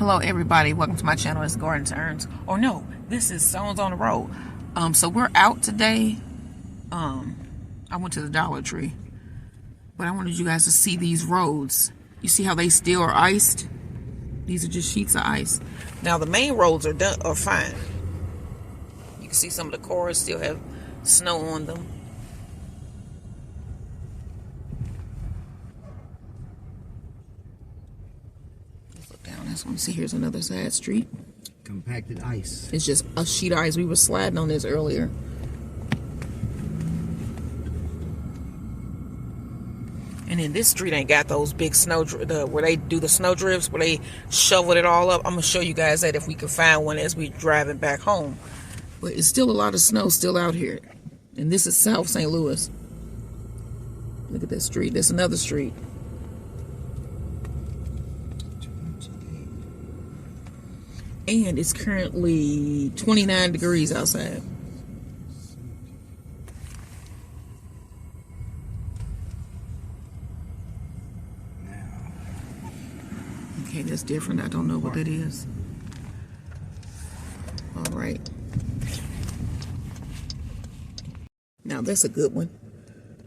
Hello everybody, welcome to my channel. It's Garden Turns. Or no, this is Stones on the Road. So we're out today. I went to the Dollar Tree, but I wanted you guys to see these roads. You see how they still are iced? These are just sheets of ice. Now the main roads are done, are fine. You can see some of the cars still have snow on them. Let's look down. See, here's another side street. Compacted ice. It's just a sheet of ice. We were sliding on this earlier. And then this street ain't got those big snow, where they do the snow drifts, where they shoveled it all up. I'm going to show you guys that if we can find one as we driving back home. But it's still a lot of snow still out here. And this is South St. Louis. Look at that street. That's another street. And it's currently 29 degrees outside. Okay, that's different. I don't know what that is. All right. Now that's a good one.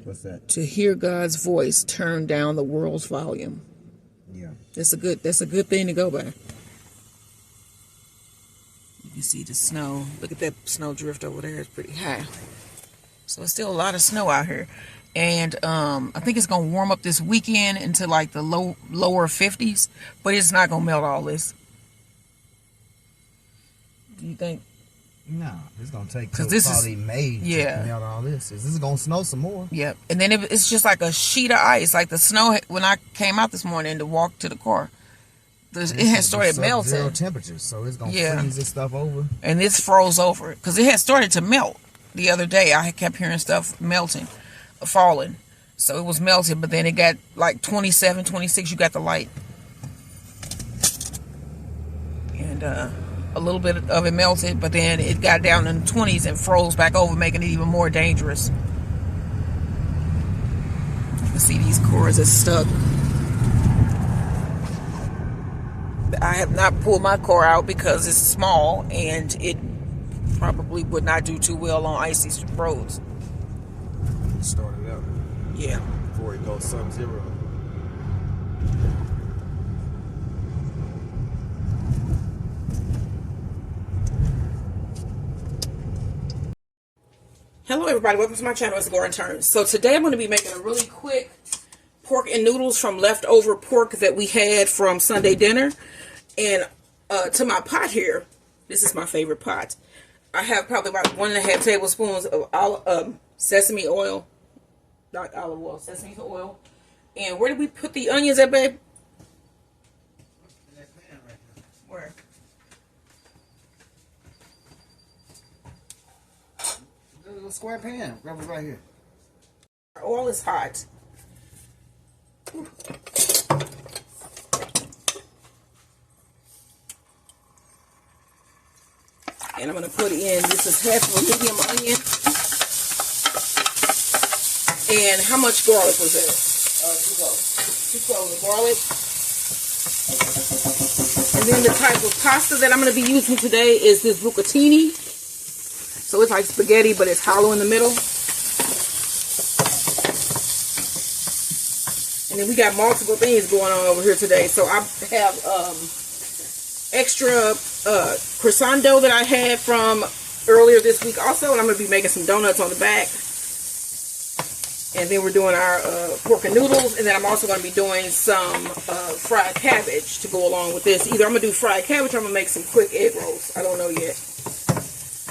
What's that? To hear God's voice, turn down the world's volume. Yeah. That's a good thing to go by. You see the snow. Look at that snow drift over there. It's pretty high. So it's still a lot of snow out here. And I think it's going to warm up this weekend into like the lower 50s. But it's not going to melt all this. Do you think? No, it's going to take till probably May to melt all this. This is going to snow some more. Yep. And then it's just like a sheet of ice. Like the snow, when I came out this morning to walk to the car. It had started melting. Zero temperatures, so it's gonna freeze this stuff over. And this froze over because it had started to melt the other day. I kept hearing stuff melting, falling. So it was melting, but then it got like 27, 26. You got the light, and a little bit of it melted, but then it got down in the 20s and froze back over, making it even more dangerous. You can see these cores are stuck. I have not pulled my car out because it's small and it probably would not do too well on icy roads. Start it up. Yeah. Before it goes sub-zero. Hello everybody, welcome to my channel. It's Garden Turns. So today I'm going to be making a really quick pork and noodles from leftover pork that we had from Sunday dinner. And to my pot here, this is my favorite pot. I have probably about 1.5 tablespoons of sesame oil, not olive oil, sesame oil. And where did we put the onions at, babe? In that pan right there. Where? The little square pan, right here. Our oil is hot. Ooh. And I'm going to put in, this is half of a medium onion. And how much garlic was that? 2 cloves. 2 cloves of garlic. And then the type of pasta that I'm going to be using today is this bucatini. So it's like spaghetti, but it's hollow in the middle. And then we got multiple things going on over here today. So I have extra croissant dough that I had from earlier this week also, and I'm going to be making some donuts on the back. And then we're doing our pork and noodles, and then I'm also going to be doing some fried cabbage to go along with this. Either I'm going to do fried cabbage or I'm going to make some quick egg rolls. I don't know yet.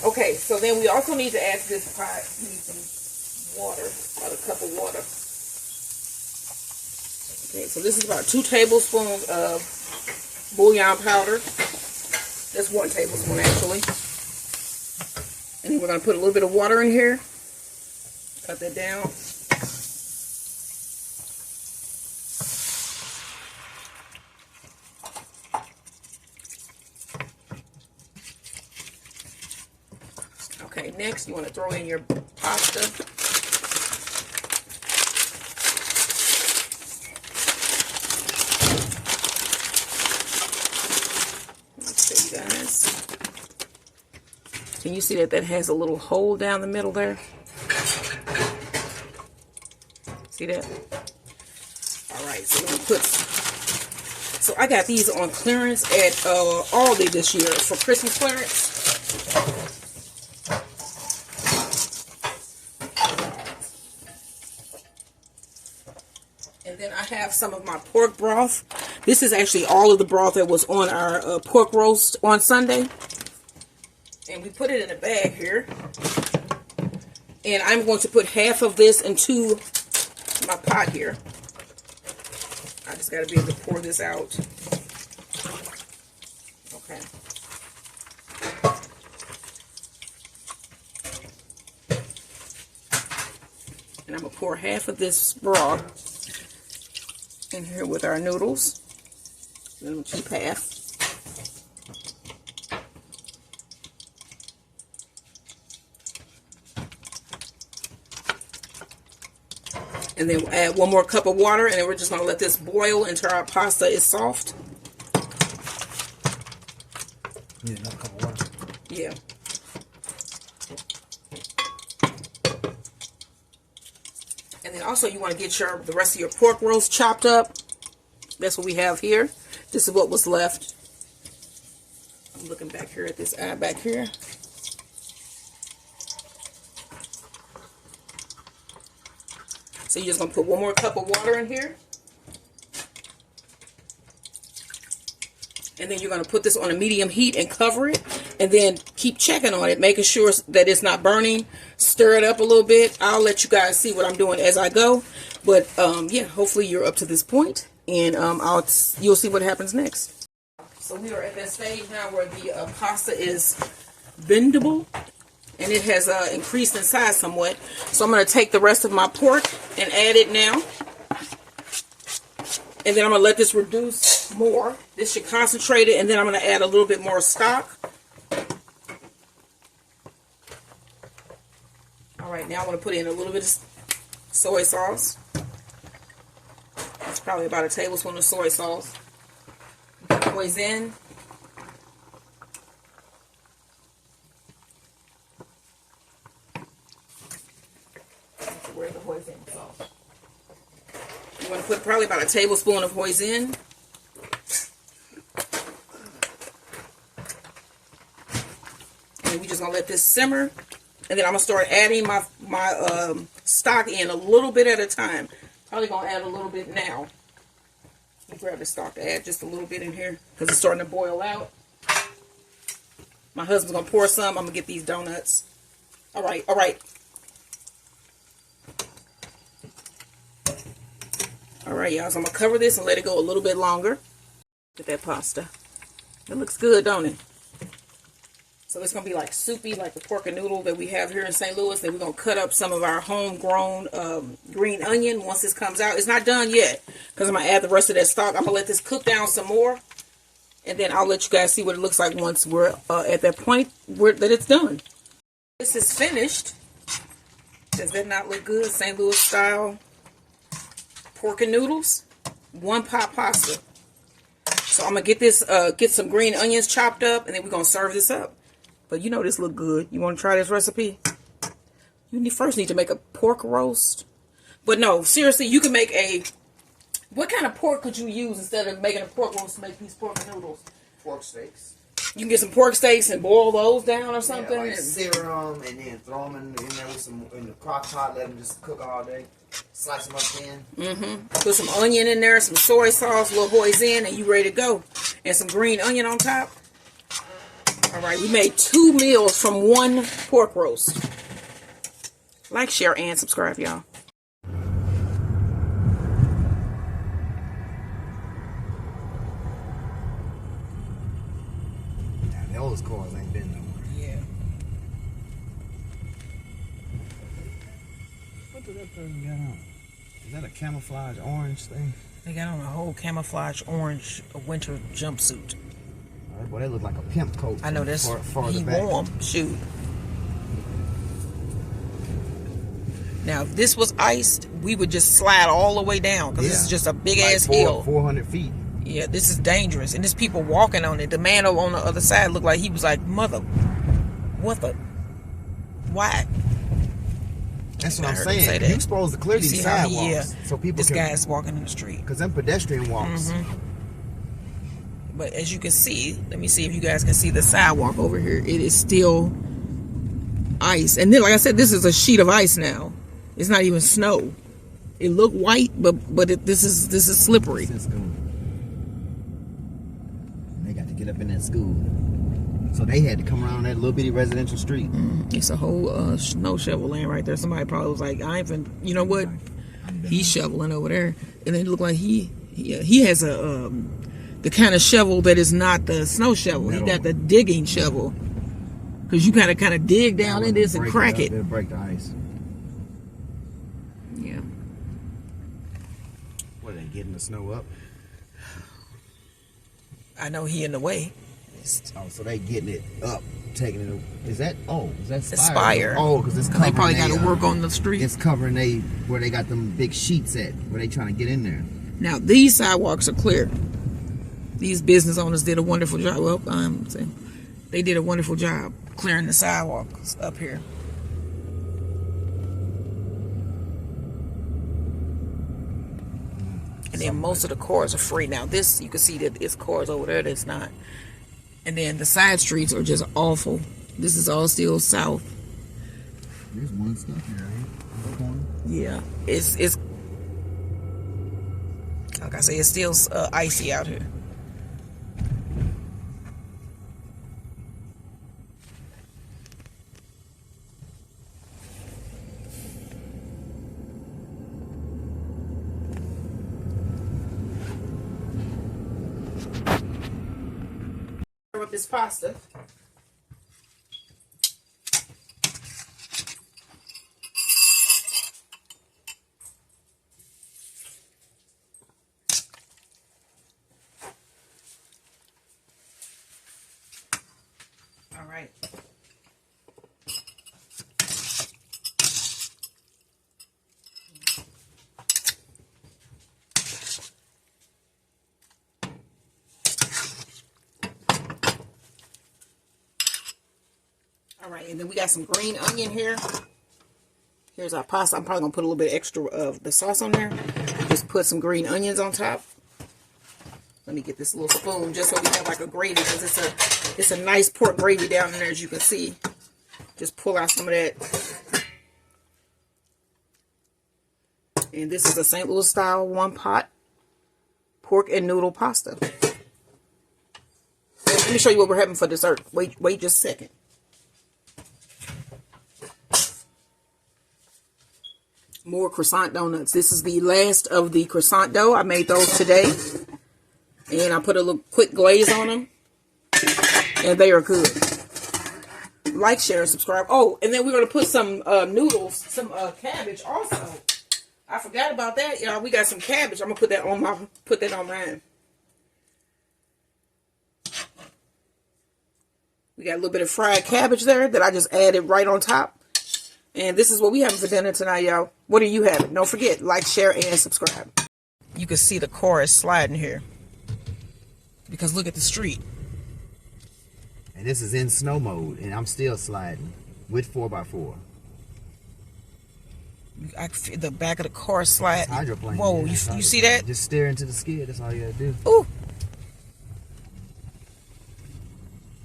Okay, so then we also need to add to this pot, we need some water, about a cup of water. Okay, so this is about 2 tablespoons of bouillon powder. That's 1 tablespoon actually. And then we're going to put a little bit of water in here. Cut that down. Okay, next you want to throw in your pasta. guys. Can you see that that has a little hole down the middle there? See that? All right, so we're gonna put. So I got these on clearance at Aldi this year for Christmas clearance. And then I have some of my pork broth. This is actually all of the broth that was on our pork roast on Sunday. And we put it in a bag here. And I'm going to put half of this into my pot here. I just got to be able to pour this out. Okay. And I'm going to pour half of this broth in here with our noodles. Then we'll keep half. And then we'll add one more cup of water, and then we're just going to let this boil until our pasta is soft. Yeah, another cup of water. Yeah. And then also you want to get the rest of your pork roast chopped up. That's what we have here. This is what was left. I'm looking back here at this eye back here. So you're just going to put one more cup of water in here. And then you're going to put this on a medium heat and cover it. And then keep checking on it, making sure that it's not burning. Stir it up a little bit. I'll let you guys see what I'm doing as I go. But yeah, hopefully you're up to this point. And you'll see what happens next. So we are at that stage now where the pasta is bendable. And it has increased in size somewhat. So I'm going to take the rest of my pork and add it now. And then I'm going to let this reduce more. This should concentrate it. And then I'm going to add a little bit more stock. Alright, now I'm going to put in a little bit of soy sauce. That's probably about a tablespoon of soy sauce. Hosin. Where the hoisin sauce? You want to put probably about a tablespoon of hoisin. And we're just gonna let this simmer, and then I'm gonna start adding my stock in a little bit at a time. Probably gonna add a little bit now. Let me grab the stock to add just a little bit in here because it's starting to boil out. My husband's gonna pour some. I'm gonna get these donuts. All right, all right. Alright, y'all, so I'm going to cover this and let it go a little bit longer. Look at that pasta. It looks good, don't it? So it's going to be like soupy, like the pork and noodle that we have here in St. Louis. Then we're going to cut up some of our homegrown green onion once this comes out. It's not done yet because I'm going to add the rest of that stock. I'm going to let this cook down some more. And then I'll let you guys see what it looks like once we're at that point that it's done. This is finished. Does that not look good? St. Louis style pork and noodles, one pot pasta. So I'm gonna get this, get some green onions chopped up, and then we're gonna serve this up. But you know this look good. You want to try this recipe? You first need to make a pork roast. But no, seriously, you can make a. What kind of pork could you use instead of making a pork roast to make these pork and noodles? Pork steaks. You can get some pork steaks and boil those down or something. Yeah, like sear them and then throw them in there with some in the crock pot. Let them just cook all day. Slice them up thin. Put some onion in there, some soy sauce, a little hoisin, and you ready to go. And some green onion on top. All right, we made 2 meals from 1 pork roast. Like, share, and subscribe, y'all. Those cars ain't been nowhere. Yeah. What did that person got on? Is that a camouflage orange thing? They got on a whole camouflage orange winter jumpsuit. Alright, boy, that look like a pimp coat. I know that's he warm. Shoot. Now, if this was iced, we would just slide all the way down because this is just a big ass hill. 400 feet. Yeah, this is dangerous. And there's people walking on it. The man over on the other side looked like he was like, mother, what the? Why? That's what I'm saying. You're supposed to clear these sidewalks so people this guy's walking in the street. Because them pedestrian walks. But as you can see, let me see if you guys can see the sidewalk over here. It is still ice. And then, like I said, this is a sheet of ice now. It's not even snow. It looked white, but this is slippery. And they got to get up in that school. So they had to come around that little bitty residential street. It's a whole snow shovel land right there. Somebody probably was like, I ain't finna, you know what? He's shoveling over there. And it looked like he has a the kind of shovel that is not the snow shovel. He got the digging shovel. Because you kind of dig down in this and crack it. It'll break the ice. Yeah. What, are they getting the snow up? I know he in the way. Oh, so they getting it up, taking it. Is that Spire? Oh, because it's covering. They probably got to work on the street. It's covering where they got them big sheets at, where they trying to get in there. Now these sidewalks are clear. These business owners did a wonderful job. Well, I'm saying they did a wonderful job clearing the sidewalks up here. And then most of the cars are free. Now this, you can see that it's cars over there that's not. And then the side streets are just awful. This is all still south. There's one stuff here, right? Yeah, it's like I say, it's still icy out here. With this pasta. All right. Alright, and then we got some green onion here. Here's our pasta. I'm probably going to put a little bit extra of the sauce on there. Just put some green onions on top. Let me get this little spoon just so we have like a gravy, because it's a nice pork gravy down in there, as you can see. Just pull out some of that. And this is a St. Louis style one pot pork and noodle pasta. So let me show you what we're having for dessert. Wait just a second. More croissant donuts. This is the last of the croissant dough. I made those today. And I put a little quick glaze on them. And they are good. Like, share, and subscribe. Oh, and then we're going to put some noodles, some cabbage also. I forgot about that, y'all. We got some cabbage. I'm going to put that on mine. We got a little bit of fried cabbage there that I just added right on top. And this is what we having for dinner tonight, y'all. What are you having? Don't forget, like, share, and subscribe. You can see the car is sliding here. Because look at the street. And this is in snow mode, and I'm still sliding with 4x4. I can feel the back of the car slide. Hydroplane. Whoa, you see that? Just stare into the skid. That's all you gotta do. Ooh.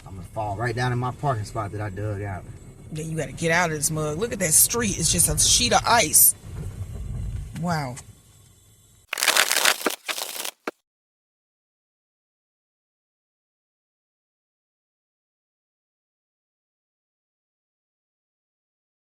I'm gonna fall right down in my parking spot that I dug out. Then you got to get out of this mug. Look at that street. It's just a sheet of ice. Wow.